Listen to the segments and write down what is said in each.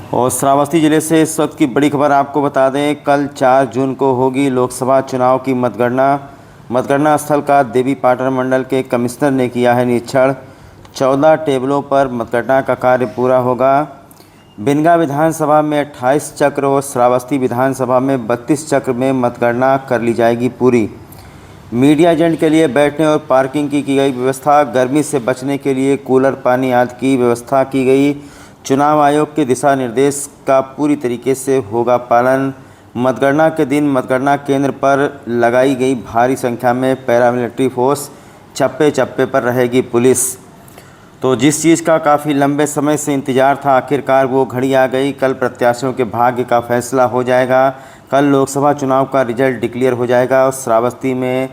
और श्रावस्ती जिले से इस वक्त की बड़ी खबर आपको बता दें, कल 4 जून को होगी लोकसभा चुनाव की मतगणना। मतगणना स्थल का देवीपाटन मंडल के कमिश्नर ने किया है निरीक्षण। 14 टेबलों पर मतगणना का कार्य पूरा होगा। भिनगा विधानसभा में 28 चक्र और श्रावस्ती विधानसभा में 32 चक्र में मतगणना कर ली जाएगी पूरी। मीडिया एजेंट के लिए बैठने और पार्किंग की गई व्यवस्था। गर्मी से बचने के लिए कूलर, पानी आदि की व्यवस्था की गई। चुनाव आयोग के दिशा निर्देश का पूरी तरीके से होगा पालन। मतगणना के दिन मतगणना केंद्र पर लगाई गई भारी संख्या में पैरामिलिट्री फोर्स। चप्पे चप्पे पर रहेगी पुलिस। तो जिस चीज़ का काफ़ी लंबे समय से इंतज़ार था, आखिरकार वो घड़ी आ गई। कल प्रत्याशियों के भाग्य का फैसला हो जाएगा। कल लोकसभा चुनाव का रिजल्ट डिक्लेयर हो जाएगा। और श्रावस्ती में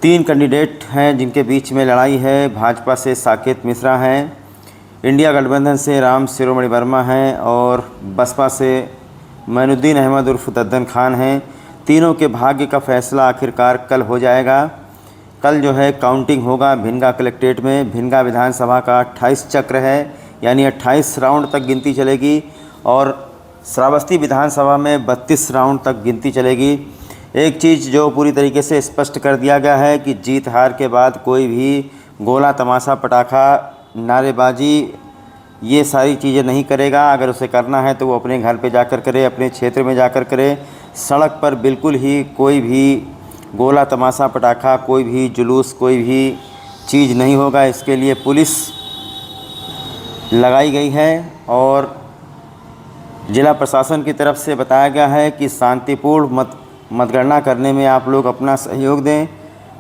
3 कैंडिडेट हैं जिनके बीच में लड़ाई है। भाजपा से साकेत मिश्रा हैं, इंडिया गठबंधन से राम शिरोमणि वर्मा हैं और बसपा से मैनुद्दीन अहमद उर्फ दद्दन खान हैं। तीनों के भाग्य का फैसला आखिरकार कल हो जाएगा। कल जो है काउंटिंग होगा भिनगा कलेक्ट्रेट में। भिनगा विधानसभा का 28 चक्र है, यानी 28 राउंड तक गिनती चलेगी। और श्रावस्ती विधानसभा में 32 राउंड तक गिनती चलेगी। एक चीज़ जो पूरी तरीके से स्पष्ट कर दिया गया है कि जीत हार के बाद कोई भी गोला, तमाशा, पटाखा, नारेबाजी, ये सारी चीज़ें नहीं करेगा। अगर उसे करना है तो वो अपने घर पे जाकर करे, अपने क्षेत्र में जाकर करे। सड़क पर बिल्कुल ही कोई भी गोला, तमाशा, पटाखा, कोई भी जुलूस, कोई भी चीज़ नहीं होगा। इसके लिए पुलिस लगाई गई है और जिला प्रशासन की तरफ से बताया गया है कि शांतिपूर्ण मतगणना करने में आप लोग अपना सहयोग दें।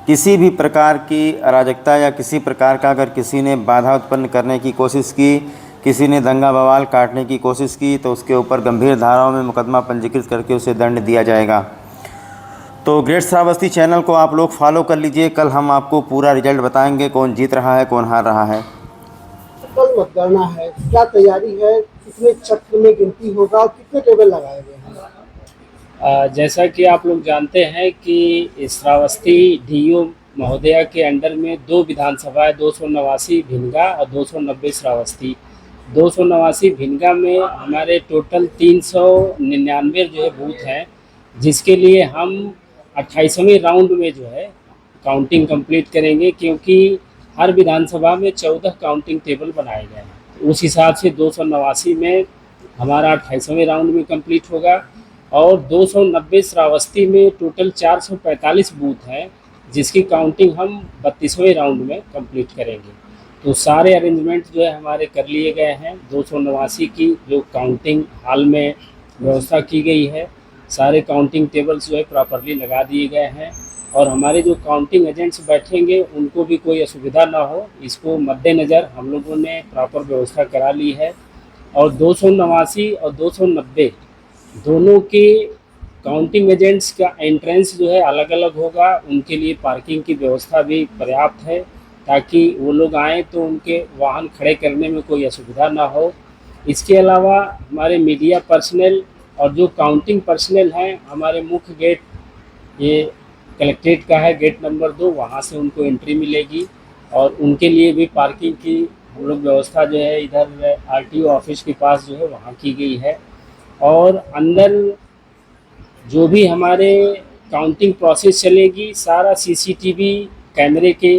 किसी भी प्रकार की अराजकता या किसी प्रकार का अगर किसी ने बाधा उत्पन्न करने की कोशिश की, किसी ने दंगा बवाल काटने की कोशिश की, तो उसके ऊपर गंभीर धाराओं में मुकदमा पंजीकृत करके उसे दंड दिया जाएगा। तो ग्रेट श्रावस्ती चैनल को आप लोग फॉलो कर लीजिए। कल हम आपको पूरा रिजल्ट बताएंगे, कौन जीत रहा है, कौन हार रहा है। कल मतगणना है, क्या तैयारी है, कितने चक्र में गिनती होगा और कितने टेबल लगाए गए हैं? जैसा कि आप लोग जानते हैं कि श्रावस्ती डीओ महोदया के अंडर में 2 विधानसभा है, 289 भिनगा और 290 श्रावस्ती। 289 भिनगा में हमारे टोटल 399 जो है बूथ हैं, जिसके लिए हम 28वें राउंड में जो है काउंटिंग कंप्लीट करेंगे, क्योंकि हर विधानसभा में 14 काउंटिंग टेबल बनाए गए हैं। उस हिसाब से 289 में हमारा 28वें राउंड में कंप्लीट होगा। और 290 श्रावस्ती में टोटल 445 बूथ हैं, जिसकी काउंटिंग हम 32वें राउंड में कंप्लीट करेंगे। तो सारे अरेंजमेंट जो है हमारे कर लिए गए हैं। 289 की जो काउंटिंग हाल में व्यवस्था की गई है, सारे काउंटिंग टेबल्स जो है प्रॉपरली लगा दिए गए हैं। और हमारे जो काउंटिंग एजेंट्स बैठेंगे उनको भी कोई असुविधा ना हो, इसको मद्देनज़र हम लोगों ने प्रॉपर व्यवस्था करा ली है। और 289 और 290 दोनों के काउंटिंग एजेंट्स का एंट्रेंस जो है अलग अलग होगा। उनके लिए पार्किंग की व्यवस्था भी पर्याप्त है, ताकि वो लोग आएँ तो उनके वाहन खड़े करने में कोई असुविधा ना हो। इसके अलावा हमारे मीडिया पर्सनल और जो काउंटिंग पर्सनल हैं, हमारे मुख्य गेट ये कलेक्ट्रेट का है, गेट नंबर 2, वहाँ से उनको एंट्री मिलेगी। और उनके लिए भी पार्किंग की हम लोग व्यवस्था जो है इधर आरटीओ ऑफिस के पास जो है वहाँ की गई है। और अंदर जो भी हमारे काउंटिंग प्रोसेस चलेगी, सारा सीसीटीवी कैमरे के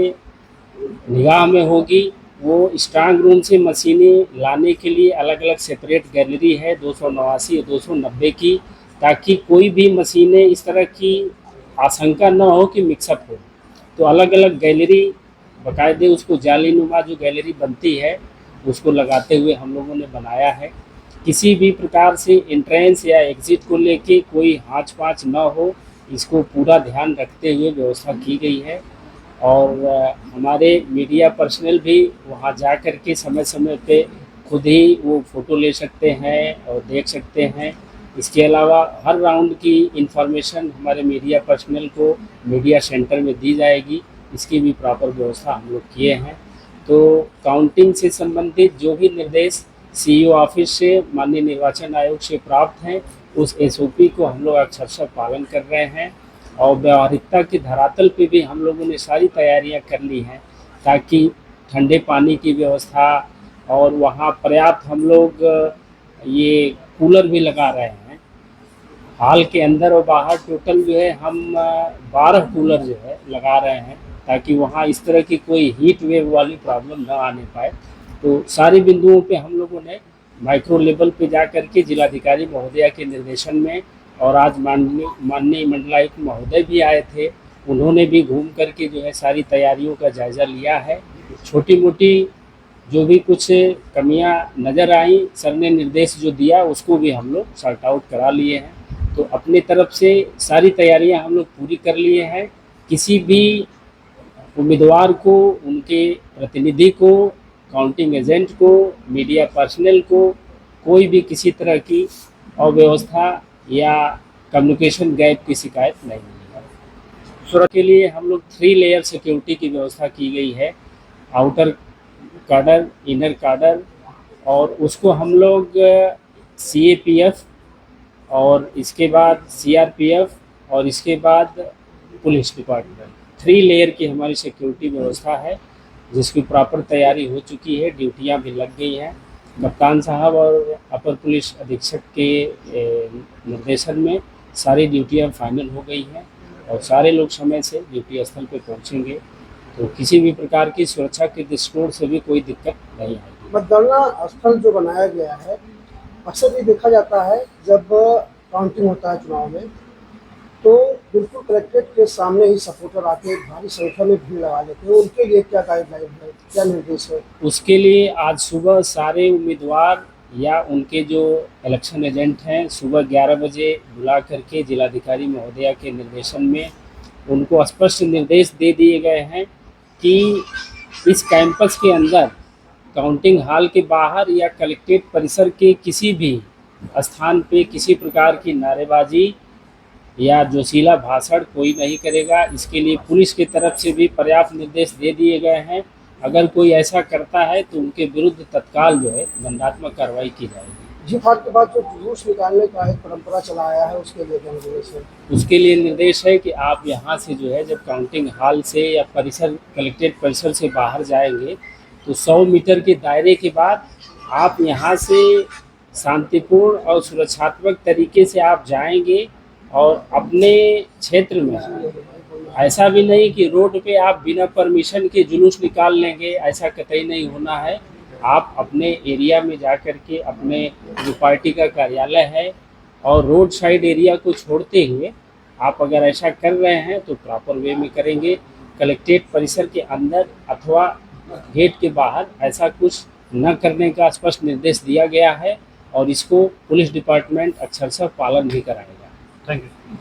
निगाह में होगी। वो स्ट्रांग रूम से मशीनें लाने के लिए अलग अलग सेपरेट गैलरी है 289 और 290 की, ताकि कोई भी मशीनें इस तरह की आशंका न हो कि मिक्सअप हो। तो अलग अलग गैलरी बाकायदे उसको जालीनुमा जो गैलरी बनती है उसको लगाते हुए हम लोगों ने बनाया है। किसी भी प्रकार से एंट्रेंस या एग्ज़िट को लेके कोई हाँच पाँच न हो, इसको पूरा ध्यान रखते हुए व्यवस्था की गई है। और हमारे मीडिया पर्सनल भी वहाँ जा कर के समय समय पे खुद ही वो फ़ोटो ले सकते हैं और देख सकते हैं। इसके अलावा हर राउंड की इन्फॉर्मेशन हमारे मीडिया पर्सनल को मीडिया सेंटर में दी जाएगी, इसकी भी प्रॉपर व्यवस्था हम लोग किए हैं। तो काउंटिंग से संबंधित जो भी निर्देश सीईओ ऑफिस से माननीय निर्वाचन आयोग से प्राप्त हैं, उस एसओपी को हम लोग अक्षरशः पालन कर रहे हैं। और व्यावहारिकता की धरातल पे भी हम लोगों ने सारी तैयारियां कर ली हैं, ताकि ठंडे पानी की व्यवस्था और वहाँ पर्याप्त हम लोग ये कूलर भी लगा रहे हैं हॉल के अंदर और बाहर। टोटल जो है हम 12 कूलर जो है लगा रहे हैं ताकि वहाँ इस तरह की कोई हीट वेव वाली प्रॉब्लम ना आने पाए। तो सारे बिंदुओं पे हम लोगों ने माइक्रो लेवल पे जा करके जिलाधिकारी महोदया के निर्देशन में, और आज माननीय मंडलायुक्त महोदय भी आए थे, उन्होंने भी घूम करके जो है सारी तैयारियों का जायज़ा लिया है। छोटी मोटी जो भी कुछ कमियां नज़र आई, सर ने निर्देश जो दिया उसको भी हम लोग सॉर्ट आउट करा लिए हैं। तो अपने तरफ से सारी तैयारियां हम लोग पूरी कर लिए हैं। किसी भी उम्मीदवार को, उनके प्रतिनिधि को, काउंटिंग एजेंट को, मीडिया पर्सनल को कोई भी किसी तरह की अव्यवस्था या कम्युनिकेशन गैप की शिकायत नहीं मिली है। सुरक्षा के लिए हम लोग 3 लेयर सिक्योरिटी की व्यवस्था की गई है। आउटर कार्डर, इनर कार्डर, और उसको हम लोग CAPF और इसके बाद CRPF और इसके बाद पुलिस डिपार्टमेंट, 3 लेयर की हमारी सिक्योरिटी व्यवस्था है जिसकी प्रॉपर तैयारी हो चुकी है। ड्यूटियां भी लग गई हैं। कप्तान साहब और अपर पुलिस अधीक्षक के निर्देशन में सारी ड्यूटियां फाइनल हो गई हैं और सारे लोग समय से ड्यूटी स्थल पर पहुंचेंगे। तो किसी भी प्रकार की सुरक्षा के दृष्टिकोण से भी कोई दिक्कत नहीं आएगी। मतगणना स्थल जो बनाया गया है, अक्सर ये देखा जाता है जब काउंटिंग होता है चुनाव में, तो बिल्कुल कलेक्ट्रेट के सामने ही सपोर्टर आके भारी संख्या में भीड़ लगा लेते हैं। उनके लिए क्या गाइडलाइन है, क्या निर्देश है? उसके लिए आज सुबह सारे उम्मीदवार या उनके जो इलेक्शन एजेंट हैं सुबह 11 बजे बुला करके जिलाधिकारी महोदया के निर्देशन में उनको स्पष्ट निर्देश दे दिए गए हैं कि इस कैंपस के अंदर, काउंटिंग हॉल के बाहर या कलेक्ट्रेट परिसर के किसी भी स्थान पे किसी प्रकार की नारेबाजी या जोशीला भाषण कोई नहीं करेगा। इसके लिए पुलिस की तरफ से भी पर्याप्त निर्देश दे दिए गए हैं। अगर कोई ऐसा करता है तो उनके विरुद्ध तत्काल जो है दंडात्मक कार्रवाई की जाएगी। जीत हार के बाद जो जुलूस निकालने का एक परंपरा चला आया है, उसके लिए क्या निर्देश है? उसके लिए निर्देश है कि आप यहाँ से जो है जब काउंटिंग हॉल से या परिसर, कलेक्ट्रेट परिसर से बाहर जाएंगे तो 100 मीटर के दायरे के बाद आप यहाँ से शांतिपूर्ण और सुरक्षात्मक तरीके से आप जाएंगे। और अपने क्षेत्र में ऐसा भी नहीं कि रोड पे आप बिना परमिशन के जुलूस निकाल लेंगे, ऐसा कतई नहीं होना है। आप अपने एरिया में जा कर के अपने जो पार्टी का कार्यालय है और रोड साइड एरिया को छोड़ते हुए आप अगर ऐसा कर रहे हैं तो प्रॉपर वे में करेंगे। कलेक्ट्रेट परिसर के अंदर अथवा गेट के बाहर ऐसा कुछ न करने का स्पष्ट निर्देश दिया गया है और इसको पुलिस डिपार्टमेंट अक्षरशः पालन भी कराएगा। Thank you.